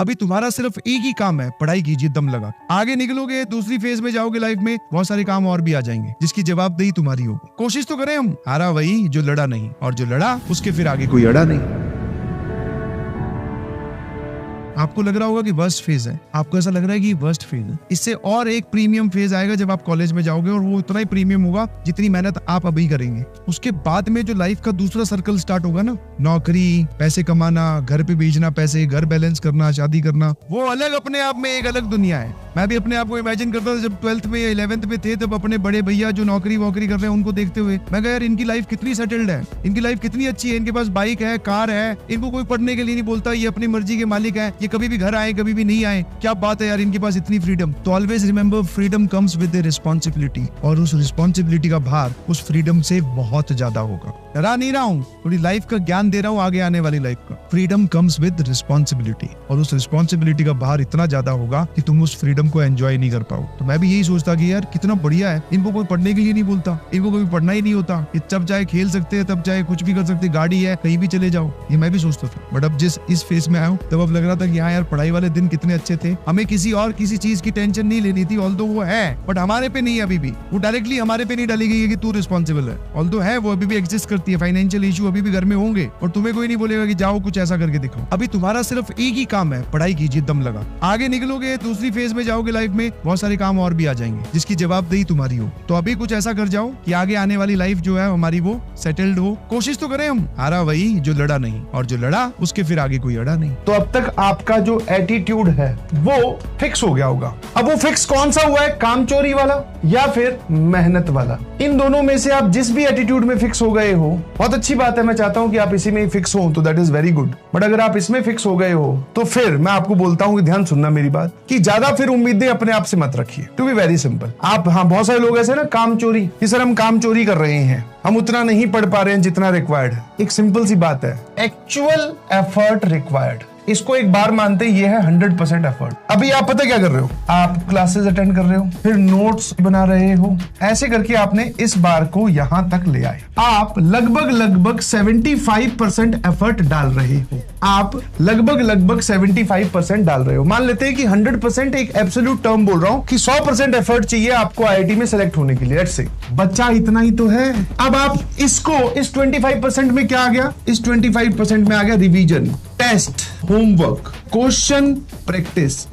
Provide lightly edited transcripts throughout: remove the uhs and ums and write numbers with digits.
अभी तुम्हारा सिर्फ एक ही काम है, पढ़ाई कीजिए दम लगा। आगे निकलोगे, दूसरी फेज में जाओगे लाइफ में, बहुत सारे काम और भी आ जाएंगे जिसकी जवाबदेही तुम्हारी होगी। कोशिश तो करें हम। हारा वही जो लड़ा नहीं, और जो लड़ा उसके फिर आगे कोई अड़ा नहीं। आपको लग रहा होगा कि वर्स्ट फेज है, आपको ऐसा लग रहा है कि वर्स्ट फेज है। इससे और एक प्रीमियम फेज आएगा जब आप कॉलेज में जाओगे, और वो उतना ही प्रीमियम होगा जितनी मेहनत आप अभी करेंगे। उसके बाद में जो लाइफ का दूसरा सर्कल स्टार्ट होगा ना, नौकरी, पैसे कमाना, घर पे भेजना पैसे, घर बैलेंस करना, शादी करना, वो अलग अपने आप में एक अलग दुनिया है। मैं भी अपने आप को इमेजिन करता था जब 12th में 11th में थे, तब अपने बड़े भैया जो नौकरी वोकरी कर रहे हैं उनको देखते हुए मैं कहा यार इनकी लाइफ कितनी सेटल्ड है, इनकी लाइफ कितनी अच्छी है, इनके पास बाइक है, कार है, इनको कोई पढ़ने के लिए नहीं बोलता, ये अपनी मर्जी के मालिक है, ये कभी भी घर आए कभी भी नहीं आए, क्या बात है यार, इनके पास इतनी फ्रीडम। तो always remember, freedom comes with the responsibility, और उस रिस्पॉन्सिबिलिटी का भार उस फ्रीडम से बहुत ज्यादा होगा। डरा नहीं रहा हूँ, थोड़ी लाइफ का ज्ञान दे रहा हूँ आगे आने वाली लाइफ का। फ्रीडम कम्स विद रिस्पॉन्सिबिलिटी, और उस रिस्पॉन्सिबिलिटी का भार इतना ज्यादा होगा कि तुम उस फ्रीडम को एंजॉय नहीं कर पाओ। तो मैं भी यही सोचता कि यार कितना बढ़िया है, इनको कोई पढ़ने के लिए नहीं बोलता, इनको कोई पढ़ना ही नहीं होता, ये जब चाहे खेल सकते हैं, तब चाहे कुछ भी कर सकते, गाड़ी है, कहीं भी चले जाओ, ये मैं भी सोचता था। बट अब जिस इस फेज में आया हूँ, तब अब लग रहा था कि हाँ यार पढ़ाई वाले दिन कितने अच्छे थे, हमें किसी और किसी चीज की टेंशन नहीं लेनी थी। ऑल्दो वो है, बट हमारे पे नहीं, अभी भी वो डायरेक्टली हमारे पे नहीं डाली गई है कि तू रिस्पॉन्सिबल है। ऑल्दो है, वो अभी भी एग्जिस्ट करती है, फाइनेंशियल इशू अभी भी घर में होंगे, और तुम्हें कोई नहीं बोलेगा कि जाओ कुछ ऐसा करके दिखाओ। अभी तुम्हारा सिर्फ एक ही काम है, पढ़ाई कीजिए दम लगा। आगे निकलोगे, दूसरी फेज में जाओगे लाइफ में, बहुत सारे काम और भी आ जाएंगे जिसकी जवाबदेही तुम्हारी हो। तो अभी कुछ ऐसा कर जाओ कि आगे आने वाली लाइफ जो है हमारी वो सेटल्ड हो। कोशिश तो करें हम। हारा वही जो लड़ा नहीं, और जो लड़ा उसके फिर आगे कोई अड़ा नहीं। तो अब तक आपका जो एटीट्यूड है वो फिक्स हो गया होगा। अब वो फिक्स कौन सा हुआ है, कामचोरी वाला या फिर मेहनत वाला? इन दोनों में से आप जिस भी एटीट्यूड में फिक्स हो गए हो, बहुत अच्छी बात है, मैं चाहता हूं कि आप इसी में ही फिक्स हो, तो that is very good. But अगर आप इसमें फिक्स हो गए हो, तो फिर मैं आपको बोलता हूं कि ध्यान सुनना मेरी बात, कि ज्यादा फिर उम्मीदें अपने आप से मत रखिए। टू बी वेरी सिंपल, आप, हाँ, बहुत सारे लोग ऐसे ना, काम चोरी, कि सर हम काम चोरी कर रहे हैं, हम उतना नहीं पढ़ पा रहे हैं जितना रिक्वायर्ड है। एक सिंपल सी बात है, एक्चुअल एफर्ट रिक्वायर्ड, इसको एक बार मानते ये है 100% एफर्ट। अभी आप पता क्या कर रहे हो, आप क्लासेस अटेंड कर रहे हो, फिर नोट्स बना रहे हो, ऐसे करके आपने इस बार को यहां तक ले आए। आप लगभग 75% एफर्ट डाल रहे हो, आप लगभग 75% डाल रहे हो। मान लेते हैं कि 100% एक एब्सोल्यूट टर्म बोल रहा हूं कि 100% एफर्ट चाहिए आपको आईआईटी में सेलेक्ट होने के लिए। लेट्स से बच्चा इतना ही तो है। अब आप इसको, इस 25% में क्या आ गया, इस 25% में आ गया revision, test, homework, question, practice,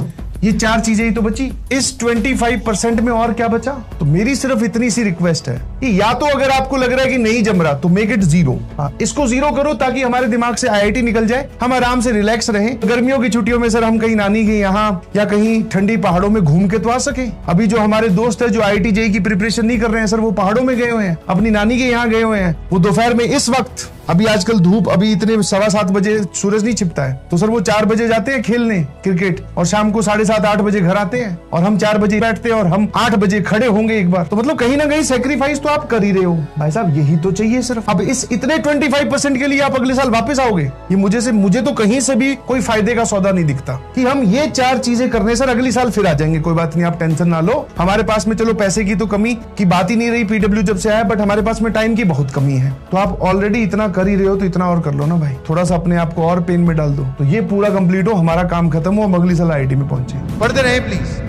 ये चार चीजें ही तो बची। इस 25% में और क्या बचा? तो मेरी सिर्फ इतनी सी रिक्वेस्ट है कि या तो अगर आपको लग रहा है कि नहीं जम रहा तो मेक इट 0, इसको 0 करो ताकि हमारे दिमाग से आईआईटी निकल जाए, हम आराम से रिलैक्स रहें। गर्मियों की छुट्टियों में सर हम कहीं नानी के यहाँ या कहीं ठंडी पहाड़ों में घूम के तो आ सके। अभी जो हमारे दोस्त है जो आईआईटी जेईई की प्रिपरेशन नहीं कर रहे हैं सर, वो पहाड़ों में गए हुए हैं, अपनी नानी के यहाँ गए हुए हैं, वो दोपहर में इस वक्त, अभी आजकल धूप, अभी इतने 7:15 बजे सूरज नहीं छिपता है, तो सर वो 4 बजे जाते हैं खेलने क्रिकेट, और शाम को 7:30-8 बजे घर आते हैं, और हम 4 बजे बैठते हैं और हम 8 बजे खड़े होंगे एक बार। तो मतलब कहीं ना कहीं सेक्रीफाइस तो आप कर ही रहे हो भाई साहब, यही तो चाहिए सिर्फ। अब इस इतने 25% के लिए आप अगले साल वापस आओगे, ये मुझे तो कहीं से भी कोई फायदे का सौदा नहीं दिखता कि हम ये 4 चीजें करने सर अगली साल फिर आ जाएंगे। कोई बात नहीं, आप टेंशन ना लो, हमारे पास में चलो पैसे की तो कमी की बात ही नहीं रही पीडब्ल्यू जब से आया, बट हमारे पास में टाइम की बहुत कमी है। तो आप ऑलरेडी इतना कर ही रहे हो तो इतना और कर लो ना भाई, थोड़ा सा अपने आप को और पेन में डाल दो, तो ये पूरा कंप्लीट हो, हमारा काम खत्म हो, हम अगली साल आईआईटी में पहुंचे। पढ़ते रहे प्लीज।